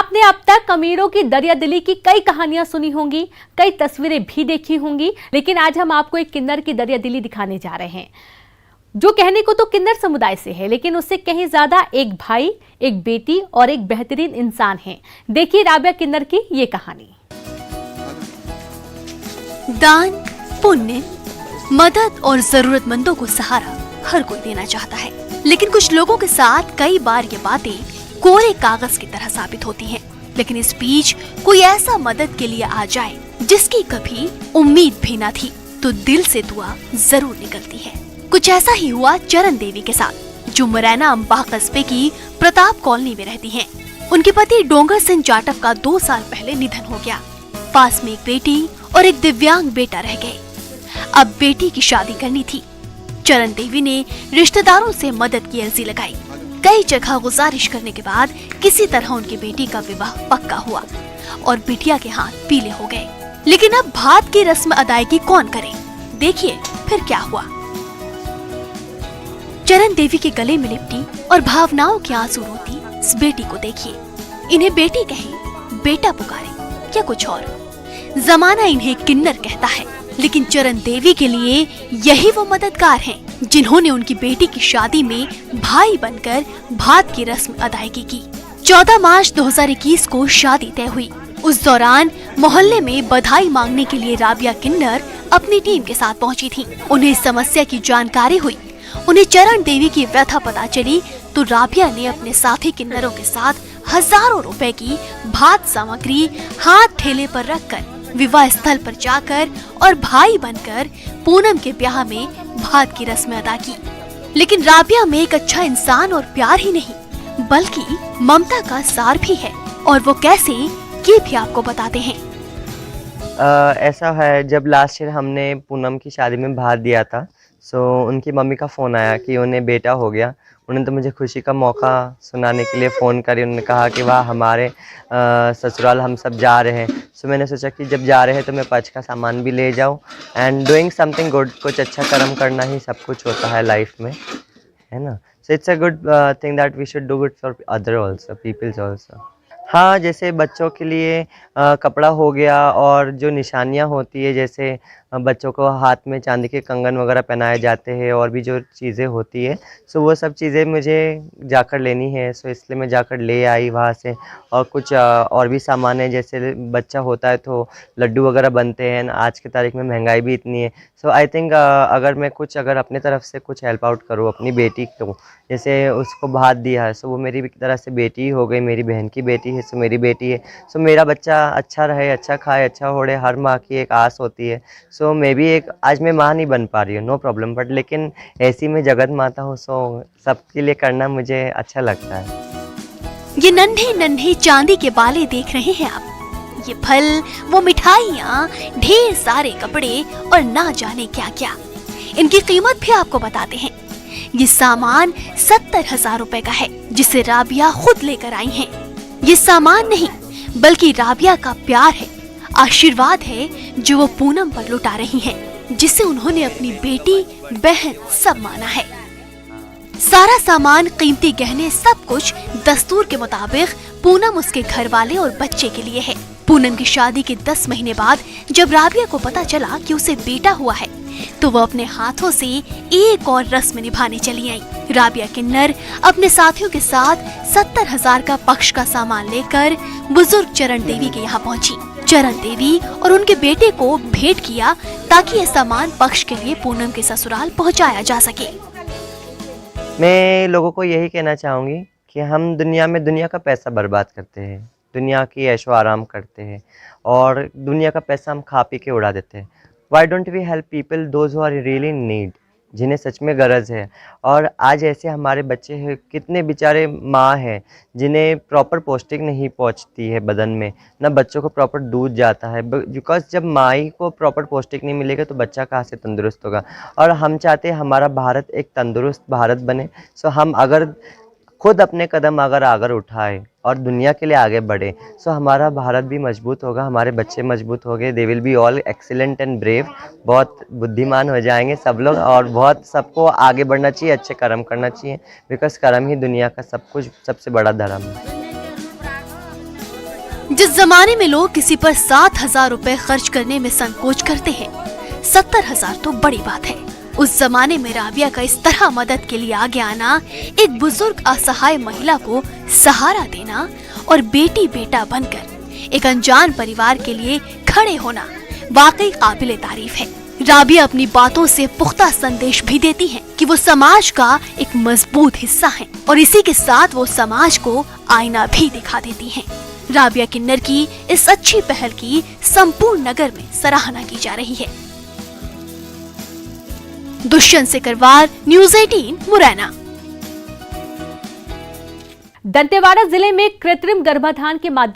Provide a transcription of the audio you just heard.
आपने अब तक अमीरों की दरियादिली की कई कहानियां सुनी होंगी, कई तस्वीरें भी देखी होंगी, लेकिन आज हम आपको एक किन्नर की दरियादिली दिखाने जा रहे हैं जो कहने को तो किन्नर समुदाय से है, लेकिन उससे कहीं ज्यादा एक भाई, एक बेटी और एक बेहतरीन इंसान है। देखिए राबिया किन्नर की ये कहानी। दान, पुण्य, मदद और जरूरतमंदों को सहारा हर कोई देना चाहता है, लेकिन कुछ लोगों के साथ कई बार ये बातें कोरे कागज की तरह साबित होती हैं। लेकिन इस बीच कोई ऐसा मदद के लिए आ जाए जिसकी कभी उम्मीद भी न थी, तो दिल से दुआ जरूर निकलती है। कुछ ऐसा ही हुआ चरण देवी के साथ, जो मुरैना अंबाह कस्बे की प्रताप कॉलोनी में रहती हैं। उनके पति डोंगर सिंह जाटव का 2 साल पहले निधन हो गया। पास में एक बेटी और एक दिव्यांग बेटा रह गए। अब बेटी की शादी करनी थी। चरण देवी ने रिश्तेदारों से मदद की अर्जी लगाई। कई जगह गुजारिश करने के बाद किसी तरह उनकी बेटी का विवाह पक्का हुआ और बिटिया के हाथ पीले हो गए। लेकिन अब भात की रस्म अदायगी कौन करे? देखिए फिर क्या हुआ। चरण देवी के गले में लिपटी और भावनाओं के आंसू रोती इस बेटी को देखिए। इन्हें बेटी कहे, बेटा पुकारे या कुछ और, जमाना इन्हें किन्नर कहता है, लेकिन चरण देवी के लिए यही वो मददगार हैं जिन्होंने उनकी बेटी की शादी में भाई बनकर भात की रस्म अदायगी की। 14 मार्च 2021 को शादी तय हुई। उस दौरान मोहल्ले में बधाई मांगने के लिए राबिया किन्नर अपनी टीम के साथ पहुंची थी। उन्हें समस्या की जानकारी हुई। उन्हें चरण देवी की व्यथा पता चली तो राबिया ने अपने साथी किन्नरों के साथ हजारों रुपए की भात सामग्री हाथ ठेले पर रखकर विवाह स्थल पर जाकर और भाई बनकर पूनम के ब्याह में भात की रस्म अदा की। लेकिन राबिया में एक अच्छा इंसान और प्यार ही नहीं बल्कि ममता का सार भी है, और वो कैसे ये भी आपको बताते हैं। ऐसा है, जब लास्ट ईयर हमने पूनम की शादी में भात दिया था, उनकी मम्मी का फ़ोन आया कि उन्हें बेटा हो गया। उन्होंने तो मुझे खुशी का मौका सुनाने के लिए फ़ोन करी। उन्होंने कहा कि वाह हमारे ससुराल हम सब जा रहे हैं। मैंने सोचा कि जब जा रहे हैं तो मैं पच का सामान भी ले जाऊं एंड डूइंग समथिंग गुड। कुछ अच्छा कर्म करना ही सब कुछ होता है लाइफ में, है ना। So it's a good thing that we should do good for other also, peoples also. हाँ, जैसे बच्चों के लिए कपड़ा हो गया और जो निशानियाँ होती है, जैसे बच्चों को हाथ में चांदी के कंगन वगैरह पहनाए जाते हैं और भी जो चीज़ें होती है, वो सब चीज़ें मुझे जाकर लेनी है। इसलिए मैं जाकर ले आई वहाँ से। और कुछ और भी सामान है, जैसे बच्चा होता है तो लड्डू वगैरह बनते हैं। आज की तारीख में महंगाई भी इतनी है। आई थिंक अगर अपने तरफ से कुछ हेल्प आउट करूँ अपनी बेटी को, जैसे उसको भात दिया है, वो मेरी तरह से बेटी हो गई, मेरी बहन की बेटी है, मेरी बेटी है। मेरा बच्चा अच्छा रहे, अच्छा खाए, अच्छा होड़े, हर माँ की एक आस होती है। मैं भी आज मैं माँ नहीं बन पा रही हूँ, नो प्रॉब्लम, बट लेकिन ऐसी मैं जगत माता हूँ। सबके लिए करना मुझे अच्छा लगता है। ये नन्हे नन्हे चांदी के बाले देख रहे हैं आप, ये फल, वो मिठाइयाँ, ढेर सारे कपड़े और ना जाने क्या क्या। इनकी कीमत भी आपको बताते हैं। ये सामान 70,000 रुपए का है, जिसे राबिया खुद लेकर आई हैं। ये सामान नहीं बल्कि राबिया का प्यार है, आशीर्वाद है जो वो पूनम पर लुटा रही हैं, जिसे उन्होंने अपनी बेटी, बहन सब माना है। सारा सामान, कीमती गहने, सब कुछ दस्तूर के मुताबिक पूनम, उसके घर वाले और बच्चे के लिए है। पूनम की शादी के 10 महीने बाद जब राबिया को पता चला कि उसे बेटा हुआ है, तो वो अपने हाथों से एक और रस्म निभाने चली आई। राबिया किन्नर अपने साथियों के साथ 70,000 का पक्ष का सामान लेकर बुजुर्ग चरण देवी के यहाँ पहुँची। चरण देवी और उनके बेटे को भेंट किया ताकि ये सामान पक्ष के लिए पूनम के ससुराल पहुँचाया जा सके। मैं लोगों को यही कहना चाहूँगी कि हम दुनिया का पैसा बर्बाद करते हैं, दुनिया की ऐशो आराम करते हैं और दुनिया का पैसा हम खा पी के उड़ा देते हैं। Why don't we help people those who are really in need, जिन्हें सच में गरज है। और आज ऐसे हमारे बच्चे हैं, कितने बेचारे माँ हैं जिन्हें प्रॉपर पौष्टिक नहीं पहुँचती है बदन में, ना बच्चों को प्रॉपर दूध जाता है, बिकॉज जब माई को प्रॉपर पौष्टिक नहीं मिलेगा तो बच्चा कहाँ से तंदुरुस्त होगा। और हम चाहते हैं हमारा भारत एक तंदुरुस्त भारत बने। हम अगर खुद अपने कदम अगर उठाए और दुनिया के लिए आगे बढ़े, हमारा भारत भी मजबूत होगा, हमारे बच्चे मजबूत हो गए, they will be all excellent and brave, बहुत बुद्धिमान हो जाएंगे सब लोग। और बहुत सबको आगे बढ़ना चाहिए, अच्छे कर्म करना चाहिए, बिकॉज कर्म ही दुनिया का सबसे बड़ा धर्म है। जिस जमाने में लोग किसी पर 7,000 रुपए खर्च करने में संकोच करते हैं, 70,000 तो बड़ी बात है। उस जमाने में राबिया का इस तरह मदद के लिए आगे आना, एक बुजुर्ग असहाय महिला को सहारा देना और बेटी बेटा बनकर एक अनजान परिवार के लिए खड़े होना वाकई काबिले तारीफ है। राबिया अपनी बातों से पुख्ता संदेश भी देती हैं कि वो समाज का एक मजबूत हिस्सा हैं और इसी के साथ वो समाज को आईना भी दिखा देती हैं। राबिया किन्नर की इस अच्छी पहल की संपूर्ण नगर में सराहना की जा रही है। दुष्यंत सिकरवार, न्यूज़ 18 मुरैना। दंतेवाड़ा जिले में कृत्रिम गर्भाधान के माध्यम